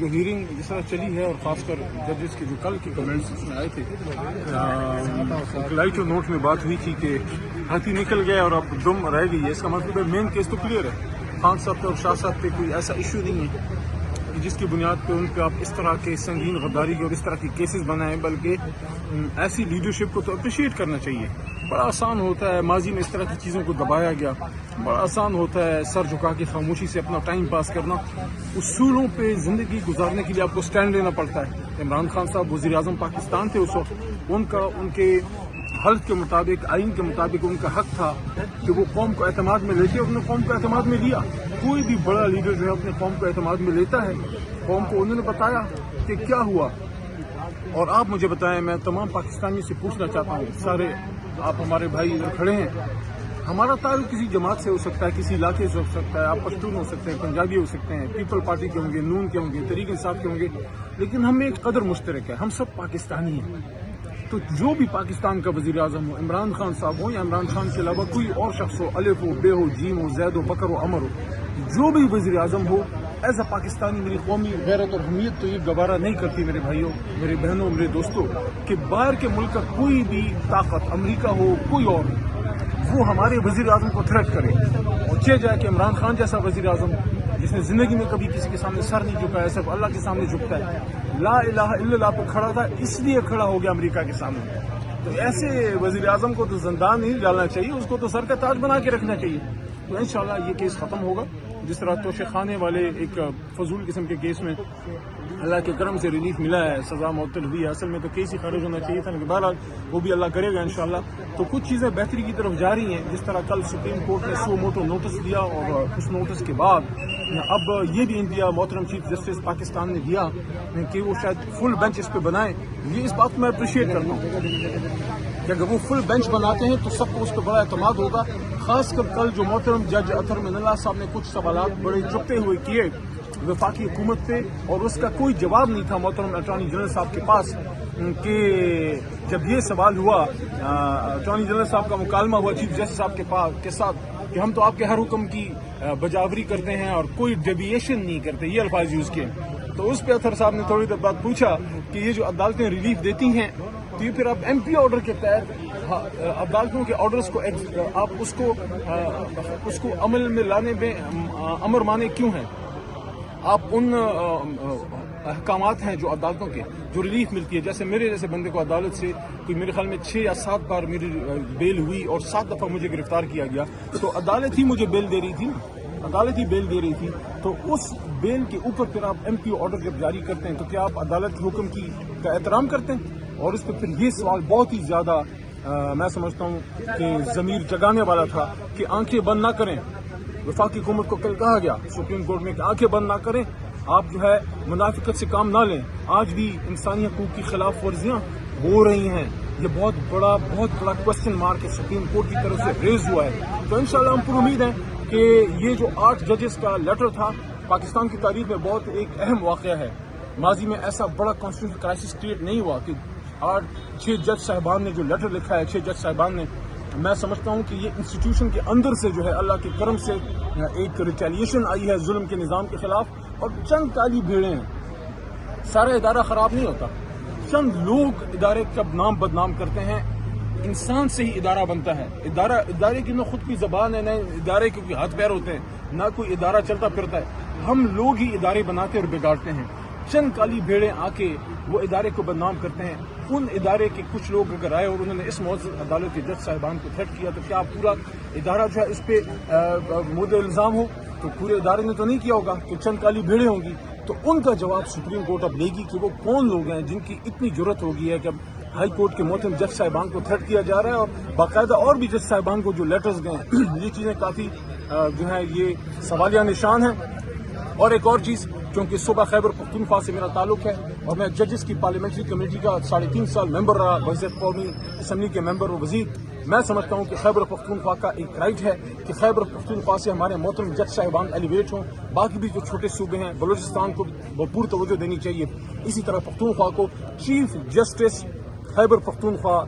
جو ہیئرنگ جس طرح چلی ہے اور خاص کر ججز کے جو کل کے کمنٹس اس میں آئے تھے، لائٹ اور نوٹ میں بات ہوئی تھی کہ ہاتھی نکل گیا اور اب دم رہ گئی ہے. اس کا مطلب ہے مین کیس تو کلیئر ہے. خان صاحب پہ اور شاہ صاحب پہ کوئی ایسا ایشو نہیں ہے کہ جس کی بنیاد پہ ان پہ آپ اس طرح کے سنگین غداری کے اور اس طرح کی کیسز بنائیں، بلکہ ایسی لیڈرشپ کو تو اپریشیٹ کرنا چاہیے. بڑا آسان ہوتا ہے، ماضی میں اس طرح کی چیزوں کو دبایا گیا. بڑا آسان ہوتا ہے سر جھکا کے خاموشی سے اپنا ٹائم پاس کرنا. اصولوں پہ زندگی گزارنے کے لیے آپ کو سٹینڈ لینا پڑتا ہے. عمران خان صاحب وزیر اعظم پاکستان تھے اس وقت، ان کے حلف کے مطابق، آئین کے مطابق ان کا حق تھا کہ وہ قوم کو اعتماد میں لیتے، انہوں نے قوم کو اعتماد میں لیا. کوئی بھی بڑا لیڈر جو ہے اپنے قوم کو اعتماد میں لیتا ہے. قوم کو انہوں نے بتایا کہ کیا ہوا. اور آپ مجھے بتائیں، میں تمام پاکستانی سے پوچھنا چاہتا ہوں، سارے آپ ہمارے بھائی ادھر کھڑے ہیں، ہمارا تعلق کسی جماعت سے ہو سکتا ہے، کسی علاقے سے ہو سکتا ہے، آپ پشتون ہو سکتے ہیں، پنجابی ہو سکتے ہیں، پیپل پارٹی کے ہوں گے، نون کے ہوں گے، تحریک انصاف کے ہوں گے، لیکن ہم میں ایک قدر مشترک ہے، ہم سب پاکستانی ہیں. تو جو بھی پاکستان کا وزیر اعظم ہو، عمران خان صاحب ہو یا عمران خان کے علاوہ کوئی اور شخص ہو، الف ہو، بے ہو، جیم ہو، زید ہو، بکر ہو، امر ہو، جو بھی وزیر اعظم ہو، ایز اے پاکستانی میری قومی غیرت اور حمیت تو یہ گوارہ نہیں کرتی میرے بھائیوں، میرے بہنوں، میرے دوستوں، کہ باہر کے ملک کا کوئی بھی طاقت، امریکہ ہو کوئی اور، وہ ہمارے وزیر اعظم کو تھریٹ کرے. اور چاہے جائے کہ عمران خان جیسا وزیر اعظم جس نے زندگی میں کبھی کسی کے سامنے سر نہیں جھکایا، صرف اللہ کے سامنے جھکتا ہے، لا الہ الا اللہ پہ کھڑا تھا، اس لیے کھڑا ہو گیا امریکہ کے سامنے. تو ایسے وزیر اعظم کو تو زندان نہیں ڈالنا چاہیے، اس کو تو سر کا تاج بنا کے رکھنا چاہیے. تو انشاءاللہ یہ کیس ختم ہوگا. جس طرح توشے خانے والے ایک فضول قسم کے کیس میں اللہ کے کرم سے ریلیف ملا ہے، سزا معطل ہوئی ہے، اصل میں تو کیس ہی خارج ہونا چاہیے تھا، لیکن بہرحال وہ بھی اللہ کرے گا انشاءاللہ. تو کچھ چیزیں بہتری کی طرف جا رہی ہیں. جس طرح کل سپریم کورٹ نے سو موٹو نوٹس دیا، اور اس نوٹس کے بعد اب یہ بھی انڈیا محترم چیف جسٹس پاکستان نے دیا کہ وہ شاید فل بینچ اس پہ بنائیں. یہ اس بات کو میں اپریشیٹ کرتا ہوں کہ اگر وہ فل بینچ بناتے ہیں تو سب کو اس پہ بڑا اعتماد ہوگا. خاص کر کل جو محترم جج اطہر من اللہ صاحب نے کچھ سوالات بڑے چپتے ہوئے کیے وفاقی حکومت پہ، اور اس کا کوئی جواب نہیں تھا محترم اٹارنی جنرل صاحب کے پاس، کہ جب یہ سوال ہوا، اٹارنی جنرل صاحب کا مکالمہ ہوا چیف جسٹس صاحب کے ساتھ کہ ہم تو آپ کے ہر حکم کی بجاوری کرتے ہیں اور کوئی ڈیویشن نہیں کرتے، یہ الفاظ یوز کیے. تو اس پہ اطہر صاحب نے تھوڑی دیر بعد پوچھا کہ یہ جو عدالتیں ریلیف دیتی ہیں تو یہ پھر آپ ایم پی آرڈر کے تحت عدالتوں کے آرڈرز کو آپ اس کو عمل میں لانے میں امر مانے کیوں ہیں؟ آپ ان احکامات ہیں جو عدالتوں کے جو ریلیف ملتی ہے، جیسے میرے جیسے بندے کو عدالت سے کوئی میرے خیال میں 6 یا 7 بار میری بیل ہوئی اور 7 دفعہ مجھے گرفتار کیا گیا، تو عدالت ہی مجھے بیل دے رہی تھی، عدالت ہی بیل دے رہی تھی. تو اس بیل کے اوپر پھر آپ ایم پی آرڈر جب جاری کرتے ہیں تو کیا آپ عدالت کے حکم کا احترام کرتے ہیں؟ اور اس پہ پھر یہ سوال بہت ہی زیادہ میں سمجھتا ہوں کہ ضمیر جگانے والا تھا کہ آنکھیں بند نہ کریں. وفاقی حکومت کو کل کہا گیا سپریم کورٹ میں کہ آنکھیں بند نہ کریں، آپ جو ہے منافقت سے کام نہ لیں. آج بھی انسانی حقوق کی خلاف ورزیاں ہو رہی ہیں. یہ بہت بڑا کوشچن مارک ہے سپریم کورٹ کی طرف سے ریز ہوا ہے. تو انشاءاللہ ہم پر امید ہیں کہ یہ جو 8 ججز کا لیٹر تھا پاکستان کی تاریخ میں بہت ایک اہم واقعہ ہے. ماضی میں ایسا بڑا کانسٹیٹیوشنل کرائسس کریٹ نہیں ہوا کہ 6 جج صاحبان نے جو لیٹر لکھا ہے، 6 جج صاحبان نے. میں سمجھتا ہوں کہ یہ انسٹیٹیوشن کے اندر سے جو ہے اللہ کے کرم سے ایک ریٹیلیشن آئی ہے ظلم کے نظام کے خلاف، اور چند کالی بھیڑیں ہیں. سارا ادارہ خراب نہیں ہوتا، چند لوگ ادارے کا نام بدنام کرتے ہیں. انسان سے ہی ادارہ بنتا ہے. ادارے کی نہ خود کی زبان ہے، نہ ادارے کے کوئی ہاتھ پیر ہوتے ہیں، نہ کوئی ادارہ چلتا پھرتا ہے. ہم لوگ ہی ادارے بناتے اور بگاڑتے ہیں. چند کالی بھیڑیں آ کے وہ ادارے کو بدنام کرتے ہیں. ان ادارے کے کچھ لوگ اگر آئے اور انہوں نے اس معزز عدالت کے جج صاحبان کو تھریٹ کیا تو کیا پورا ادارہ جو ہے اس پہ مورد الزام ہو؟ تو پورے ادارے نے تو نہیں کیا ہوگا کہ چند کالی بھیڑیں ہوں گی. تو ان کا جواب سپریم کورٹ اب لے گی کہ وہ کون لوگ ہیں جن کی اتنی جرت ہوگی ہے کہ اب ہائی کورٹ کے محترم جج صاحبان کو تھریٹ کیا جا رہا ہے، اور باقاعدہ اور بھی جج صاحبان کو جو لیٹرز گئے ہیں. یہ چیزیں کافی جو ہے یہ سوالیہ نشان ہیں. اور ایک اور چیز، کیونکہ صوبہ خیبر پختونخوا سے میرا تعلق ہے اور میں ججز کی پارلیمنٹری کمیٹی کا 3.5 سال ممبر رہا، وزیر قومی اسمبلی کے ممبر و وزیر. میں سمجھتا ہوں کہ خیبر پختونخوا کا ایک رائٹ ہے کہ خیبر پختونخوا سے ہمارے محترم جج صاحبان ایلیویٹ ہوں. باقی بھی جو چھوٹے صوبے ہیں، بلوچستان کو بھرپور توجہ دینی چاہیے. اسی طرح پختونخوا کو چیف جسٹس خیبر پختونخوا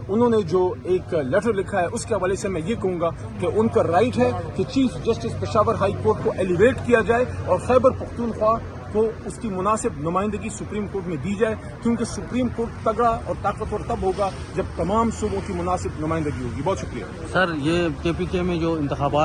انہوں نے جو ایک لیٹر لکھا ہے اس کے حوالے سے میں یہ کہوں گا کہ ان کا رائٹ ہے کہ chief justice Peshawar high court کو ایلیویٹ کیا جائے اور خیبر پختونخوا کو اس کی مناسب نمائندگی سپریم کورٹ میں دی جائے، کیونکہ سپریم کورٹ تگڑا اور طاقتور تب ہوگا جب تمام صوبوں کی مناسب نمائندگی ہوگی. بہت شکریہ. سر، یہ کے پی کے میں جو انتخابات